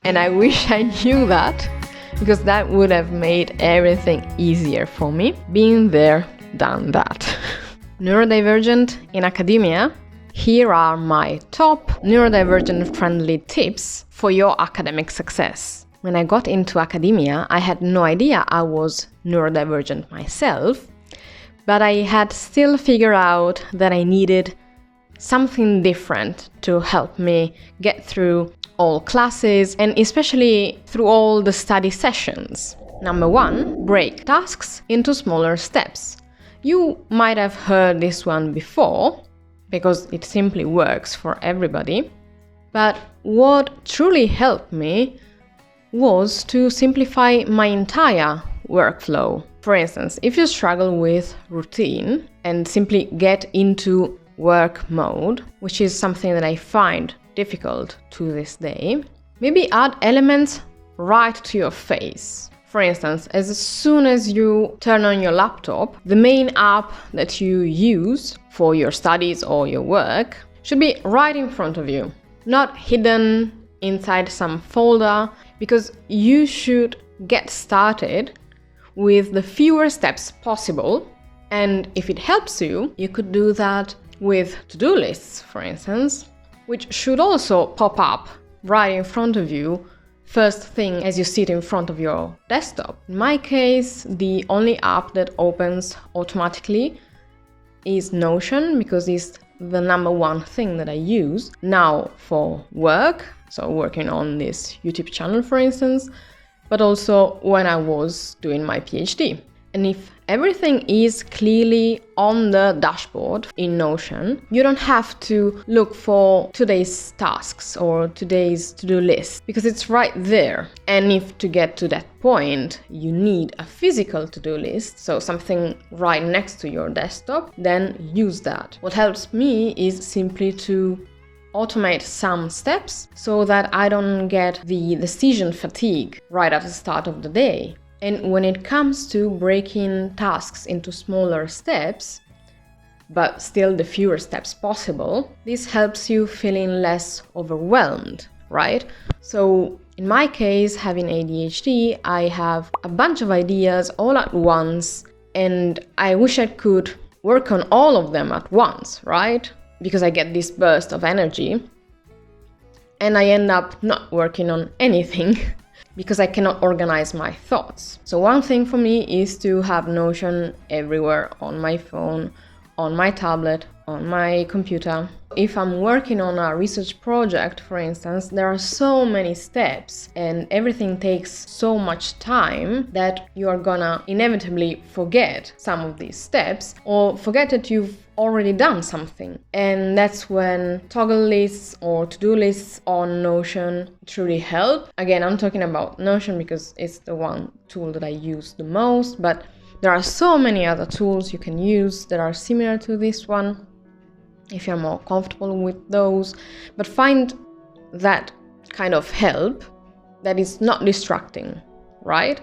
And I wish I knew that, because that would have made everything easier for me. Been there, done that. Neurodivergent in academia. Here are my top neurodivergent-friendly tips for your academic success. When I got into academia, I had no idea I was neurodivergent myself, but I had still figured out that I needed something different to help me get through all classes and especially through all the study sessions. Number 1, break tasks into smaller steps. You might have heard this one before, because it simply works for everybody. But what truly helped me was to simplify my entire workflow. For instance, if you struggle with routine and simply get into work mode, which is something that I find difficult to this day, maybe add elements right to your face. For instance, as soon as you turn on your laptop, the main app that you use for your studies or your work should be right in front of you, not hidden inside some folder, because you should get started with the fewer steps possible. And if it helps you, you could do that with to-do lists, for instance, which should also pop up right in front of you first thing as you sit in front of your desktop. In my case, the only app that opens automatically is Notion, because it's the number one thing that I use now for work, so working on this YouTube channel, for instance, but also when I was doing my PhD. And if everything is clearly on the dashboard in Notion, you don't have to look for today's tasks or today's to-do list, because it's right there. And if to get to that point, you need a physical to-do list, so something right next to your desktop, then use that. What helps me is simply to automate some steps so that I don't get the decision fatigue right at the start of the day. And when it comes to breaking tasks into smaller steps, but still the fewer steps possible, this helps you feeling less overwhelmed, right? So in my case, having ADHD, I have a bunch of ideas all at once, and I wish I could work on all of them at once, right? Because I get this burst of energy, and I end up not working on anything because I cannot organize my thoughts. So one thing for me is to have Notion everywhere, on my phone, on my tablet, on my computer. If I'm working on a research project, for instance, there are so many steps and everything takes so much time that you are gonna inevitably forget some of these steps or forget that you've already done something. And that's when toggle lists or to-do lists on Notion truly help. Again, I'm talking about Notion because it's the one tool that I use the most, but there are so many other tools you can use that are similar to this one if you're more comfortable with those. But find that kind of help that is not distracting, right?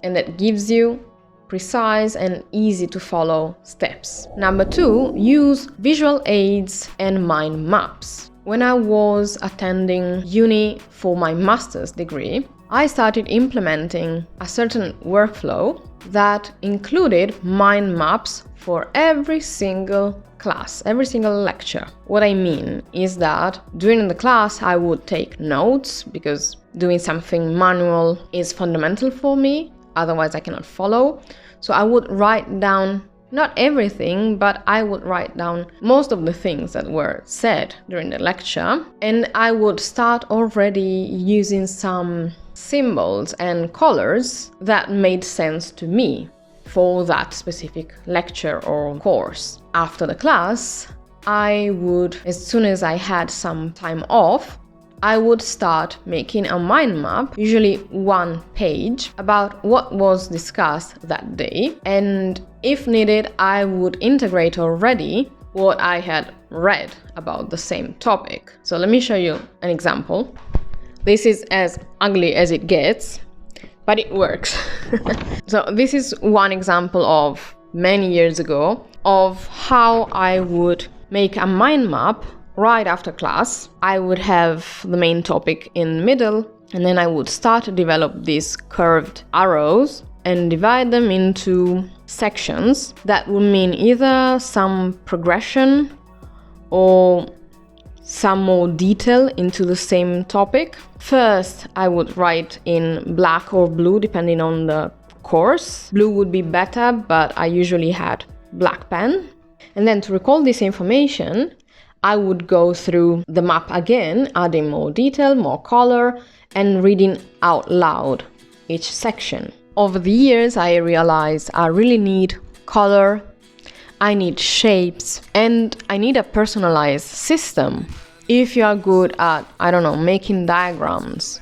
And that gives you precise and easy to follow steps. Number 2, use visual aids and mind maps. When I was attending uni for my master's degree, I started implementing a certain workflow that included mind maps for every single class, every single lecture. What I mean is that during the class I would take notes because doing something manual is fundamental for me, otherwise I cannot follow. So I would write down not everything, but I would write down most of the things that were said during the lecture, and I would start already using some symbols and colors that made sense to me for that specific lecture or course. After the class, I would, as soon as I had some time off, I would start making a mind map, usually one page, about what was discussed that day. And if needed, I would integrate already what I had read about the same topic. So let me show you an example. This is as ugly as it gets, but it works. So this is one example of many years ago of how I would make a mind map right after class. I would have the main topic in the middle, And then I would start to develop these curved arrows and divide them into sections that would mean either some progression or some more detail into the same topic. First, I would write in black or blue depending on the course. Blue would be better, but I usually had black pen. And then to recall this information, I would go through the map again, adding more detail, more color, and reading out loud each section. Over the years, I realized I really need color, I need shapes, and I need a personalized system. If you are good at, making diagrams,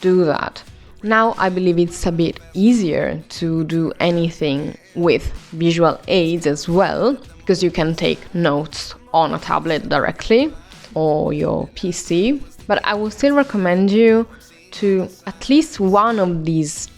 do that. Now I believe it's a bit easier to do anything with visual aids as well, because you can take notes on a tablet directly or your PC. But I will still recommend you to at least one of these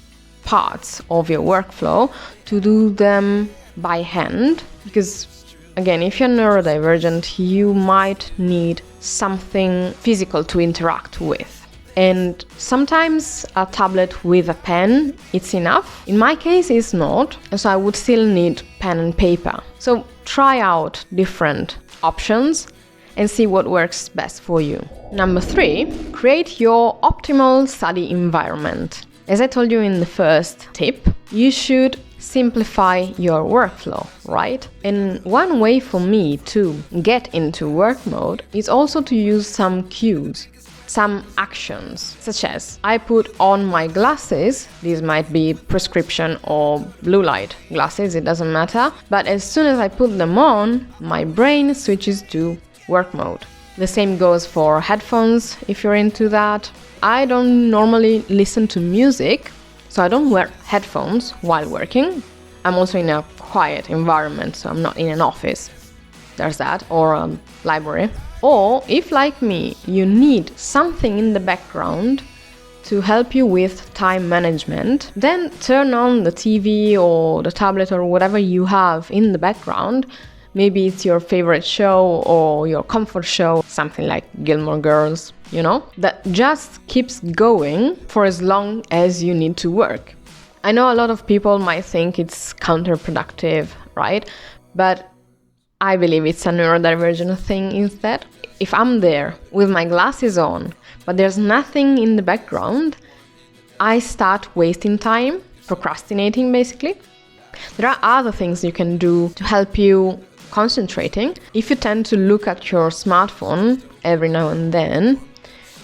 parts of your workflow to do them by hand, because again, if you're neurodivergent, you might need something physical to interact with. And sometimes a tablet with a pen, it's enough. In my case, it's not, and so I would still need pen and paper. So try out different options and see what works best for you. Number 3, create your optimal study environment. As I told you in the first tip, you should simplify your workflow, right? And one way for me to get into work mode is also to use some cues, some actions, such as I put on my glasses. These might be prescription or blue light glasses, it doesn't matter. But as soon as I put them on, my brain switches to work mode. The same goes for headphones, if you're into that. I don't normally listen to music, so I don't wear headphones while working. I'm also in a quiet environment, so I'm not in an office. There's that, or a library. Or if, like me, you need something in the background to help you with time management, then turn on the TV or the tablet or whatever you have in the background. Maybe it's your favorite show or your comfort show, something like Gilmore Girls, that just keeps going for as long as you need to work. I know a lot of people might think it's counterproductive, right? But I believe it's a neurodivergent thing instead. If I'm there with my glasses on, but there's nothing in the background, I start wasting time, procrastinating basically. There are other things you can do to help you concentrating. If you tend to look at your smartphone every now and then,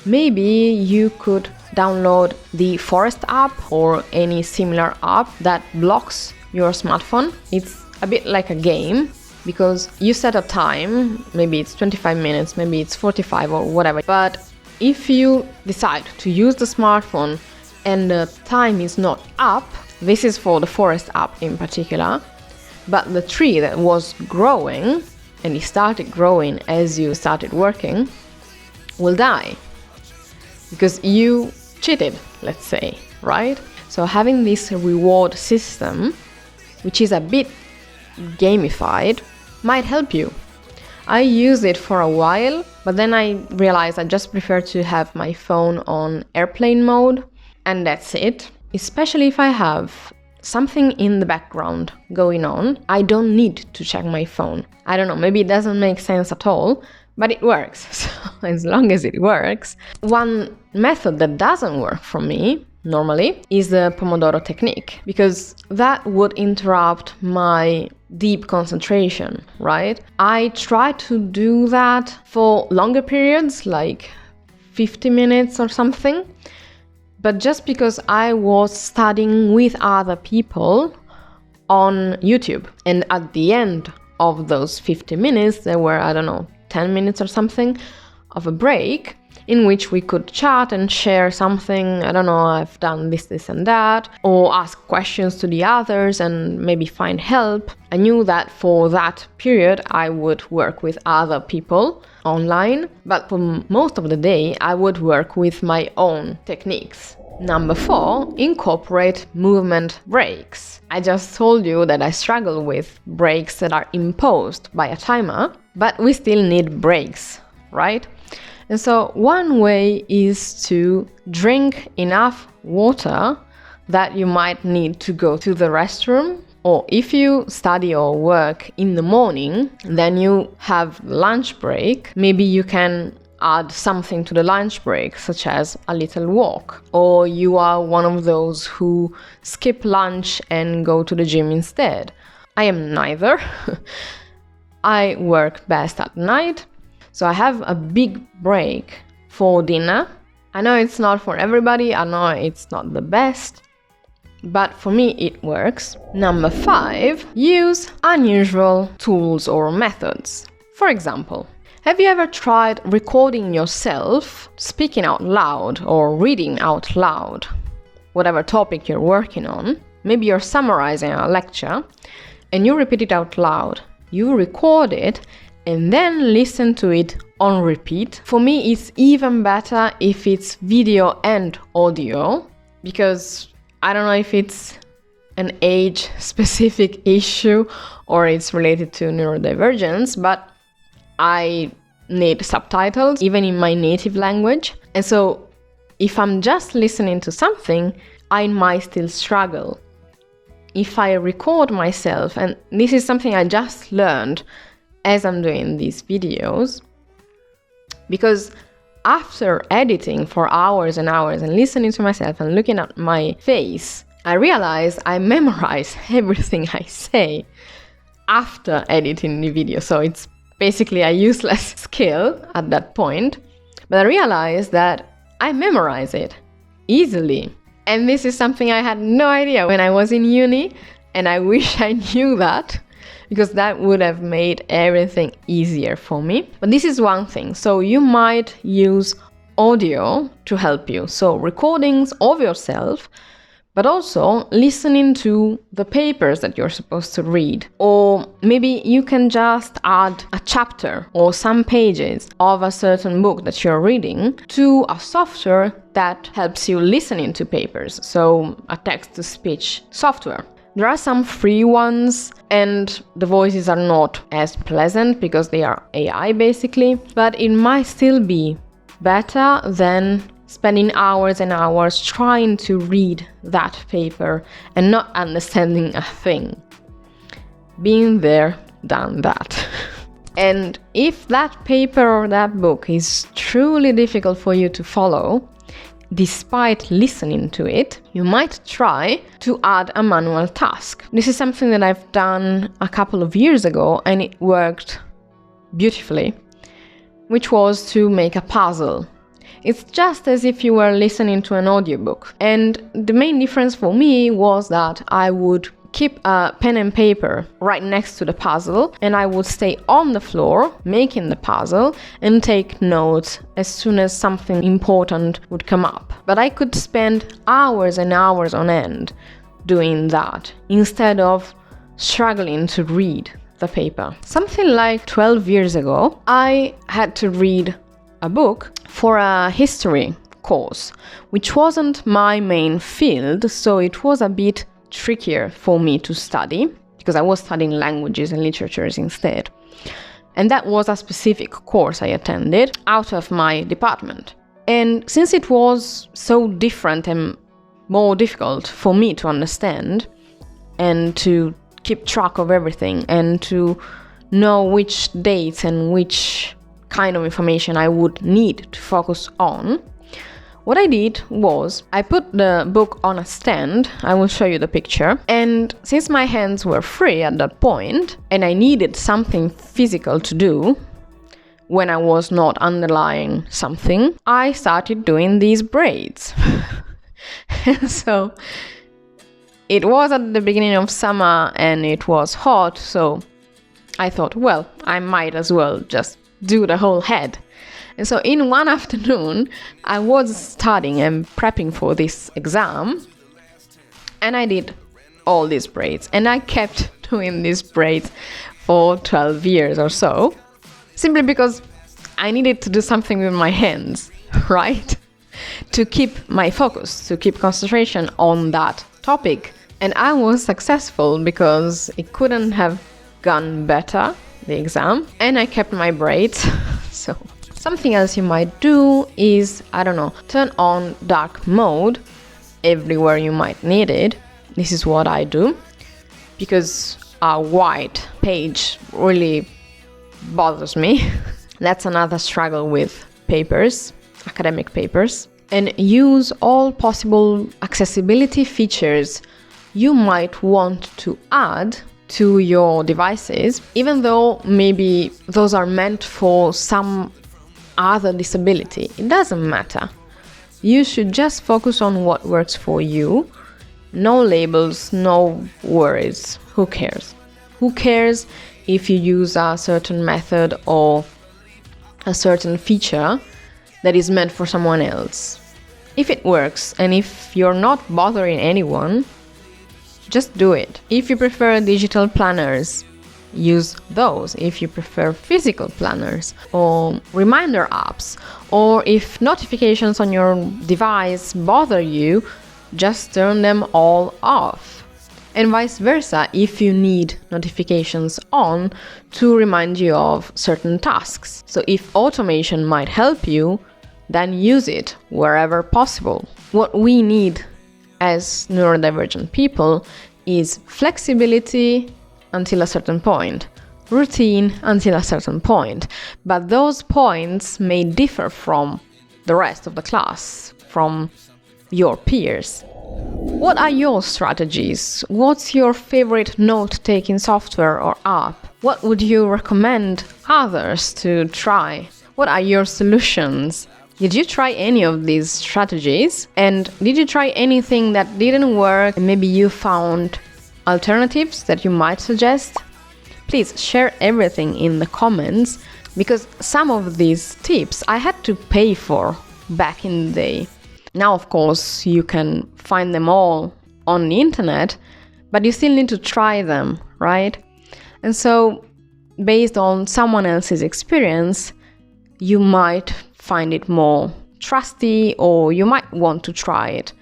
maybe you could download the Forest app or any similar app that blocks your smartphone. It's a bit like a game, because you set a time, maybe it's 25 minutes, maybe it's 45 or whatever. But if you decide to use the smartphone and the time is not up, this is for the Forest app in particular, but the tree that was growing, and it started growing as you started working, will die. Because you cheated, let's say, right? So having this reward system, which is a bit gamified, might help you. I used it for a while, but then I realized I just prefer to have my phone on airplane mode, and that's it. Especially if I have something in the background going on, I don't need to check my phone. I don't know, maybe it doesn't make sense at all, but it works. So as long as it works. One method that doesn't work for me normally is the Pomodoro technique, because that would interrupt my deep concentration, right? I try to do that for longer periods, like 50 minutes or something. But just because I was studying with other people on YouTube, and at the end of those 50 minutes, there were, 10 minutes or something of a break in which we could chat and share something, I've done this and that, or ask questions to the others and maybe find help. I knew that for that period I would work with other people online, but for most of the day I would work with my own techniques. Number 4, incorporate movement breaks. I just told you that I struggle with breaks that are imposed by a timer, but we still need breaks, right? And so one way is to drink enough water that you might need to go to the restroom. Or if you study or work in the morning, then you have lunch break. Maybe you can add something to the lunch break, such as a little walk. Or you are one of those who skip lunch and go to the gym instead. I am neither. I work best at night, so I have a big break for dinner. I know it's not for everybody, I know it's not the best, but for me it works. Number 5, use unusual tools or methods. For example, have you ever tried recording yourself speaking out loud or reading out loud? Whatever topic you're working on, maybe you're summarizing a lecture and you repeat it out loud. You record it and then listen to it on repeat. For me, it's even better if it's video and audio, because I don't know if it's an age-specific issue or it's related to neurodivergence, but I need subtitles, even in my native language. And so if I'm just listening to something, I might still struggle. If I record myself, and this is something I just learned as I'm doing these videos, because after editing for hours and hours and listening to myself and looking at my face, I realized I memorize everything I say after editing the video. So it's basically a useless skill at that point. But I realized that I memorize it easily. And this is something I had no idea when I was in uni, and I wish I knew that, because that would have made everything easier for me. But this is one thing. So you might use audio to help you. So recordings of yourself, but also listening to the papers that you're supposed to read. Or maybe you can just add a chapter or some pages of a certain book that you're reading to a software that helps you listening to papers. So a text-to-speech software. There are some free ones, and the voices are not as pleasant because they are AI basically, but it might still be better than spending hours and hours trying to read that paper and not understanding a thing. Been there, done that. And if that paper or that book is truly difficult for you to follow, despite listening to it, you might try to add a manual task. This is something that I've done a couple of years ago and it worked beautifully, which was to make a puzzle. It's just as if you were listening to an audiobook. And the main difference for me was that I would keep a pen and paper right next to the puzzle, and I would stay on the floor making the puzzle and take notes as soon as something important would come up. But I could spend hours and hours on end doing that instead of struggling to read the paper. Something like 12 years ago, I had to read a book for a history course, which wasn't my main field, so it was a bit trickier for me to study because I was studying languages and literatures instead. And that was a specific course I attended out of my department. And since it was so different and more difficult for me to understand and to keep track of everything and to know which dates and which kind of information I would need to focus on, what I did was I put the book on a stand. I will show you the picture. And since my hands were free at that point and I needed something physical to do when I was not underlying something, I started doing these braids. So it was at the beginning of summer and it was hot, so I thought, well, I might as well just do the whole head. And so in one afternoon, I was studying and prepping for this exam, and I did all these braids. And I kept doing these braids for 12 years or so, simply because I needed to do something with my hands, right? To keep my focus, to keep concentration on that topic. And I was successful because it couldn't have gone better, the exam, and I kept my braids. So Something else you might do is, I don't know, turn on dark mode everywhere you might need it. This is what I do, because a white page really bothers me. That's another struggle with papers, academic papers. And use all possible accessibility features you might want to add to your devices, even though maybe those are meant for some other disability. It doesn't matter. You should just focus on what works for you. No labels, no worries. Who cares? Who cares if you use a certain method or a certain feature that is meant for someone else? If it works and if you're not bothering anyone, just do it. If you prefer digital planners, use those. If you prefer physical planners or reminder apps, or if notifications on your device bother you, just turn them all off. And vice versa, if you need notifications on to remind you of certain tasks. So if automation might help you, then use it wherever possible. What we need as neurodivergent people is flexibility until a certain point, routine until a certain point, but those points may differ from the rest of the class, from your peers. What are your strategies? What's your favorite note-taking software or app? What would you recommend others to try? What are your solutions? Did you try any of these strategies? And did you try anything that didn't work and maybe you found alternatives that you might suggest? Please share everything in the comments, because some of these tips I had to pay for back in the day. Now, of course, you can find them all on the internet, but you still need to try them, right? And so, based on someone else's experience, you might find it more trusty, or you might want to try it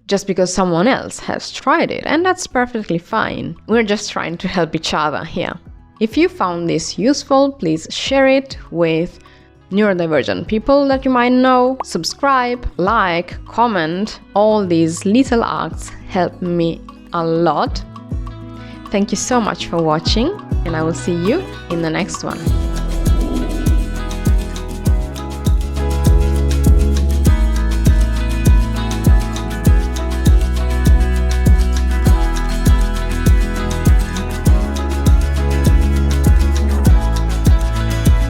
just because someone else has tried it, and that's perfectly fine. We're just trying to help each other here. If you found this useful, please share it with neurodivergent people that you might know. Subscribe, like, comment. All these little acts help me a lot. Thank you so much for watching, and I will see you in the next one.